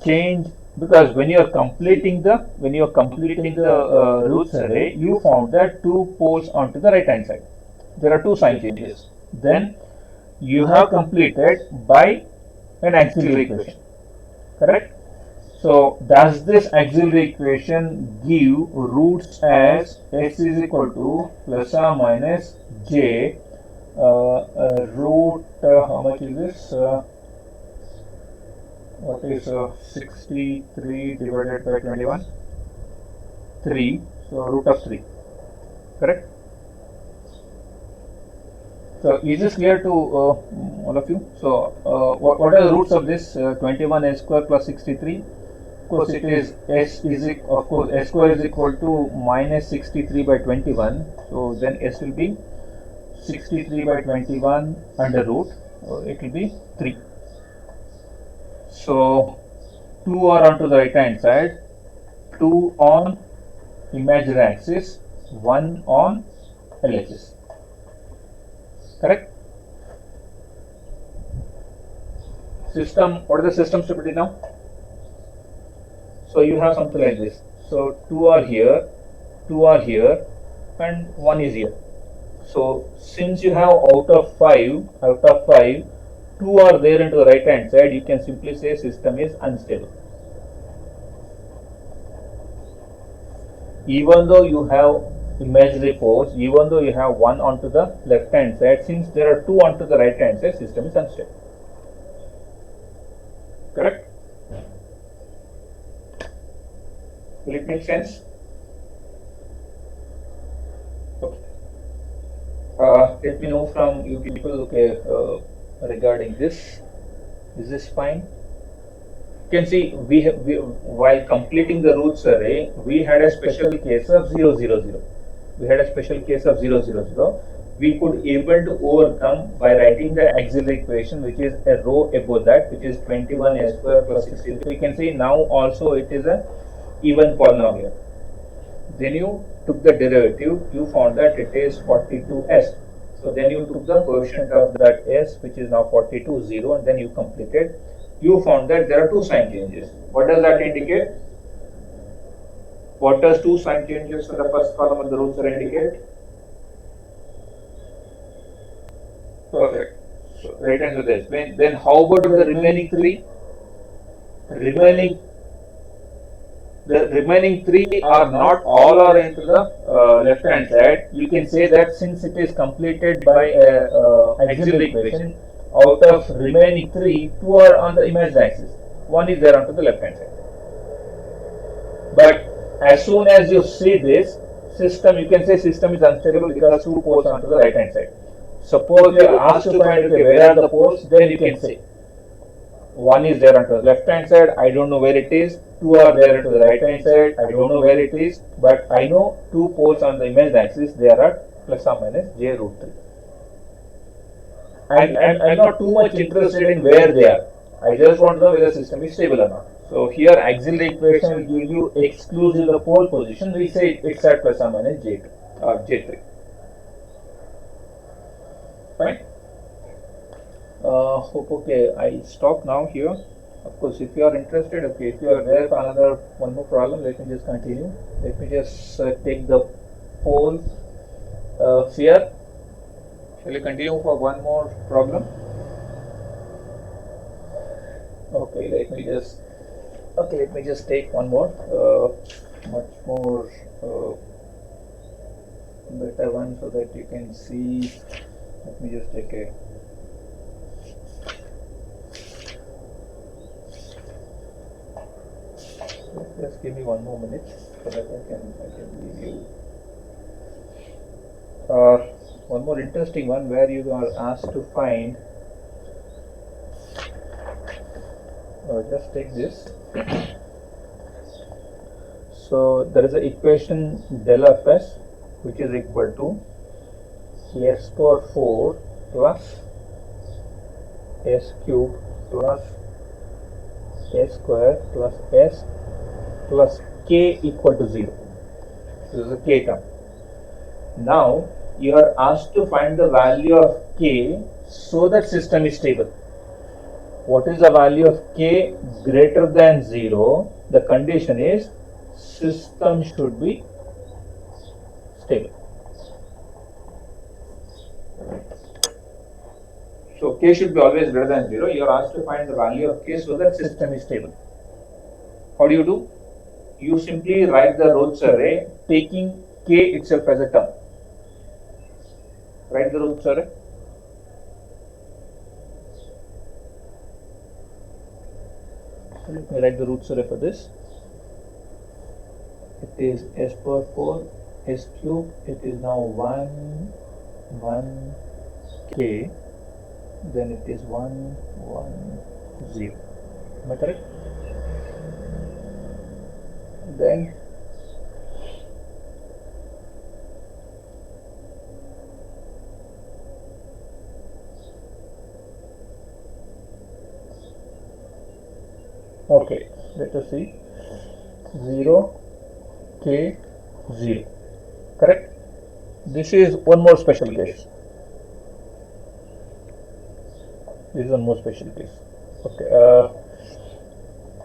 Change, because when you are completing the roots array, you found that 2 poles onto the right hand side. There are 2 sign changes. Then you have completed by an auxiliary equation, correct? So does this auxiliary equation give roots as s is equal to plus or minus j root, how much is this? What is 63 divided by 21? 3. So root of 3, correct? So is this clear to all of you? So what are the roots of this 21 s square plus 63? Of course, it is s square is equal to minus 63 by 21. So then s will be 63 by 21 under root. It will be 3. So 2 are onto the right hand side, 2 on imaginary axis, 1 on LHS. Correct? System, what is the system stability now? So you have something like this. So 2 are here, 2 are here, and 1 is here. So since you have out of 5, 2 are there into the right hand side, you can simply say system is unstable. Even though you have imaginary force, even though you have 1 onto the left hand side, since there are 2 onto the right hand side, system is unstable. Correct? Will it make sense? Okay. Let me know from you people, okay, regarding this. Is this fine? You can see while completing the roots array, we had a special case of 0, 0, 0. We had a special case of 0, 0, 0. We could able to overcome by writing the auxiliary equation, which is a row above that, which is 21 s square plus 63. You can see now also it is a even polynomial. Then you took the derivative, you found that it is 42s. So then you took the quotient of that s, which is now 42, 0, and then you completed. You found that there are 2 sign changes. What does that indicate? What does 2 sign changes for the first column of the roots array indicate? Perfect. So right answer this. Then how about the remaining 3? The remaining 3 are not all are into the left hand side. You can say that since it is completed by auxiliary equation, out of remaining 3, 2 are on the imaginary axis. 1 is there onto the left hand side. But as soon as you see this system, you can say system is unstable because 2 poles onto the right hand side. Suppose you are asked to find, okay, where are the poles, then you can say 1 is there onto the left hand side, I don't know where it is. 2 are there onto the right hand side, I don't know where it is, but I know 2 poles on the imaginary axis, they are at plus or minus j root 3. And I'm not too much interested in where they are. I just want to know whether the system is stable or not. So here auxiliary equation will give you exclusive the pole position. We say it's at plus or minus j2 or j3. Fine. Okay, I stop now here. Of course, if you are interested, okay, if you are there for another one more problem, let me just continue. Let me just take the pole here. Shall we continue for one more problem? Okay, let me just take one more, much more better one so that you can see. Let me just take a. Just give me one more minute so that I can give you one more interesting one where you are asked to find. Just take this. So there is an equation del of s which is equal to s power 4 plus s cube plus s square plus s plus k equal to 0. This is a k term. Now you are asked to find the value of k so that system is stable. What is the value of k greater than 0? The condition is system should be stable. So k should be always greater than 0. You are asked to find the value of k so that system is stable. How do you do? You simply write the roots array taking k itself as a term. Write the roots array. So let me write the roots array for this. It is s power 4 s cube. It is now 1 k. Then it is 1 1 0. Am I correct? Then okay, let us see. 0 k 0. Correct? This is one more special case. This is one more special case. Okay,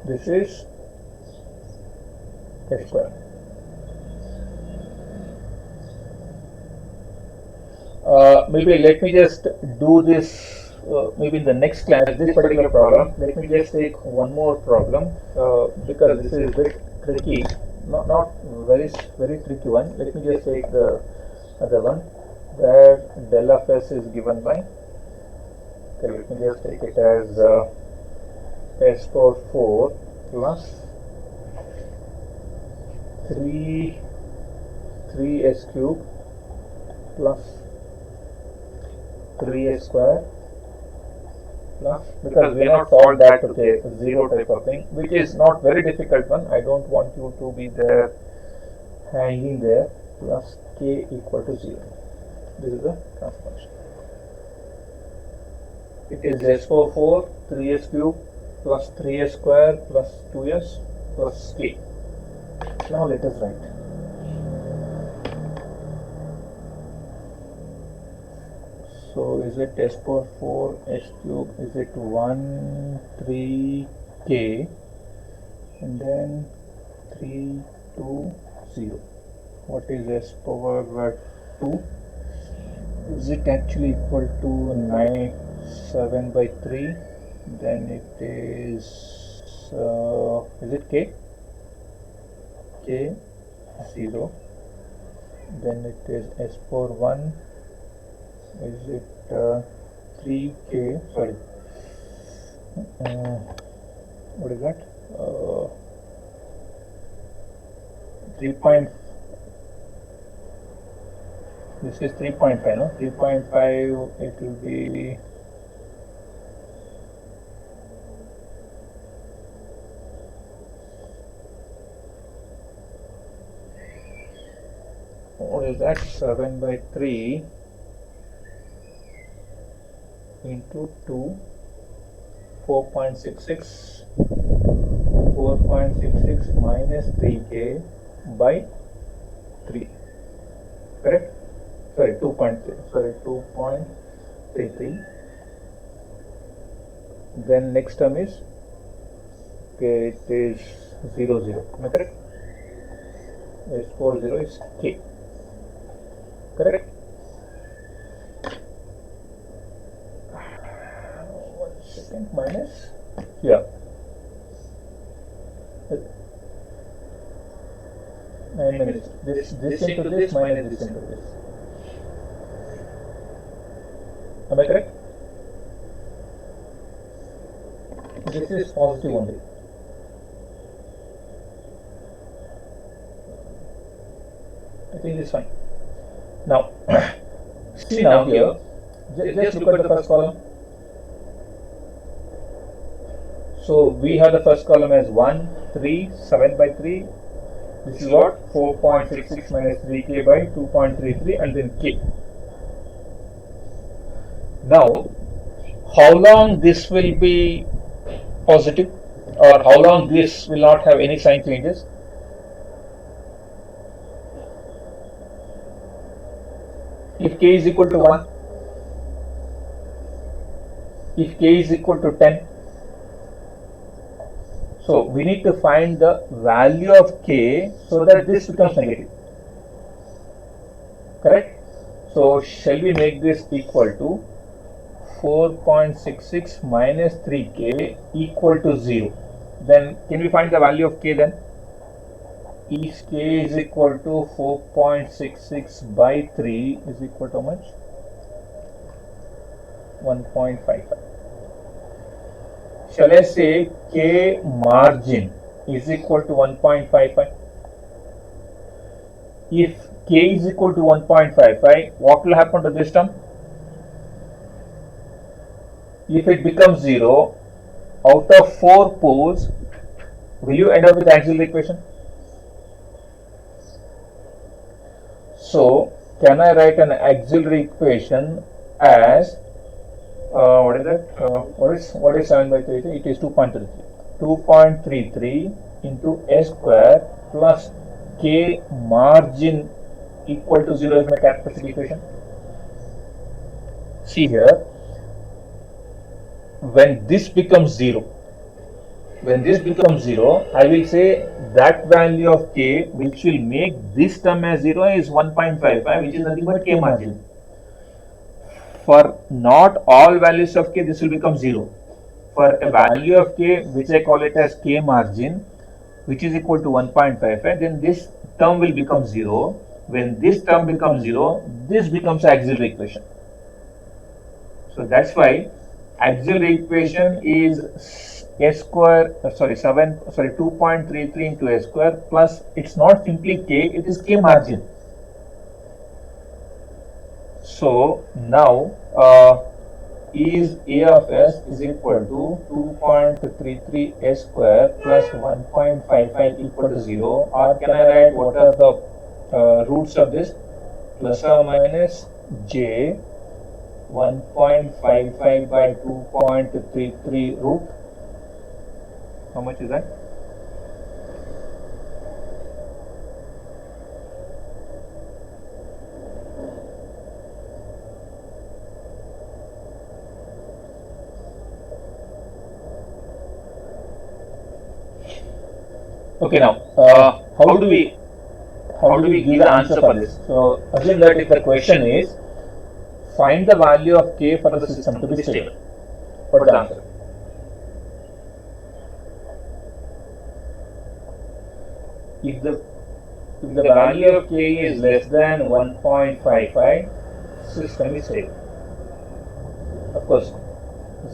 this is s square. Maybe let me just do this maybe in the next class, this particular problem. Let me just take one more problem because this is a bit tricky, not very tricky one. Let me just take the other one where del of s is given by, okay, let me just take it as s power 4 plus 3s cube plus 3s square plus, because we have not solved that to take 0 type of thing, which is not very difficult one. I don't want you to be there hanging there, plus k equal to 0. This is the transfer function. It is s power 4 3s cube plus 3s square plus 2s plus k. Now let us write. So is it s power 4 s cube, is it 1 3 k and then 3 2 0. What is s power 2? Is it actually equal to 9 7 by 3? Then it is it k? K 0. Then it is s power 1. Is it 3k? Sorry. What is that? 3. This is 3.5, no? 3.5, it will be what is that? 7 by 3 into 2, 4.66 minus 3k by 3. Correct? Sorry, 2.33. Then next term is, okay, it is 0 0. Am I correct? S4 0 is k. Correct? 1 second minus, yeah, 9 minutes. This into this minus this into this. Am I correct? This is positive only. I think it's fine. Now, see now here, just look at the first column. So we have the first column as 1, 3, 7 by 3. This is what? 4.66 minus 3k by 2.33 and then k. Now, how long this will be positive? or how long this will not have any sign changes? If k is equal to 1, if k is equal to 10, so we need to find the value of k so that this becomes negative. Correct? So shall we make this equal to 4.66 minus 3k equal to 0? Then can we find the value of k then? If k is equal to 4.66 by 3 is equal to how much? 1.55. Shall I say k margin is equal to 1.55? If k is equal to 1.55, what will happen to this term? If it becomes 0, out of 4 poles, will you end up with the auxiliary equation? So, can I write an auxiliary equation as what is that? What is 7 by 3? It is 2.33. 2.33 into s square plus k margin equal to 0 is my characteristic equation. See here, when this becomes 0, I will say that value of k which will make this term as 0 is 1.55, which is nothing but k margin. For not all values of k, this will become 0. For a value of k which I call it as k margin, which is equal to 1.55, then this term will become 0. When this term becomes 0, this becomes auxiliary equation. So that's why auxiliary equation is s square, 2.33 into s square plus, it's not simply k, it is k margin. So now is a of s is equal to 2.33 s square plus 1.55 equal to 0, or can I write what are the roots of this? Plus or minus j 1.55 by 2.33 root. How much is that? Okay, now how do we give the answer for this? So assume that if the question is find the value of k for the system to be stable, what's the answer? If the value of k is less than 1.55, system is stable. Of course,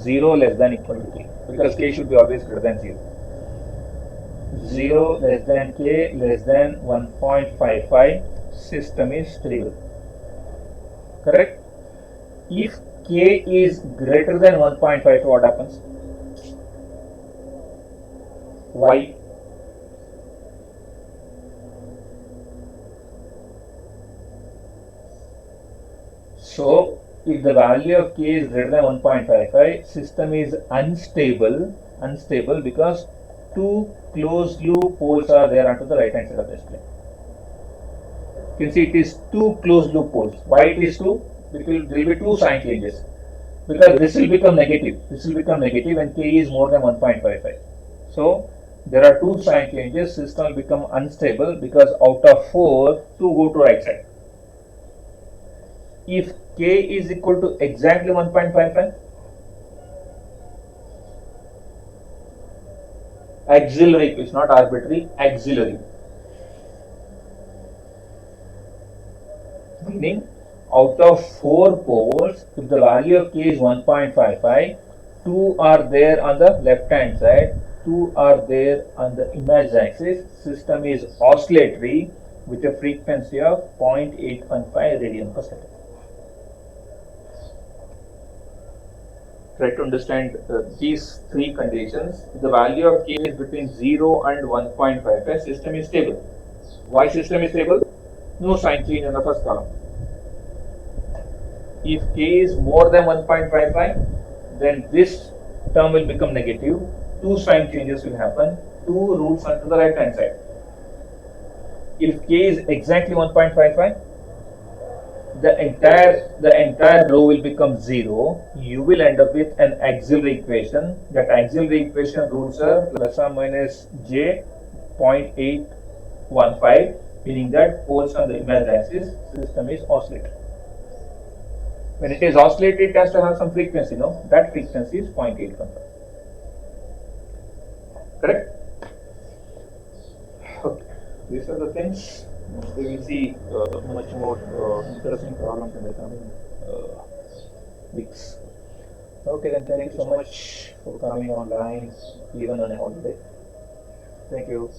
0 less than equal to k, because k should be always greater than 0. 0 less than k less than 1.55, system is stable. Correct? If k is greater than 1.5, what happens? Why? So, if the value of k is greater than 1.55, system is unstable because two closed loop poles are there onto the right hand side of the display. You can see it is two closed loop poles. Why it is two? Because there will be two sign changes. Because this will become negative. When k is more than 1.55. So there are two sign changes. System will become unstable because out of 4, 2 go to right side. If k is equal to exactly 1.55, auxiliary, it's not arbitrary, auxiliary. Meaning, out of 4 poles, if the value of k is 1.55, 2 are there on the left hand side, 2 are there on the image axis. System is oscillatory with a frequency of 0.815 radian per second. Try to understand these three conditions. If the value of k is between 0 and 1.55, system is stable. Why system is stable? No sign change in the first column. If k is more than 1.55, then this term will become negative. two sign changes will happen, two roots onto the right hand side. If k is exactly 1.55, the entire row will become 0. You will end up with an auxiliary equation. That auxiliary equation roots are plus or minus j 0.815, meaning that poles on the imaginary axis system is oscillating. When it is oscillated, it has to have some frequency, no? That frequency is 0.815. Correct? Okay. These are the things. We will see much more interesting problems in the coming weeks. Okay, then thank you so much for coming online, even on a holiday. Thank you.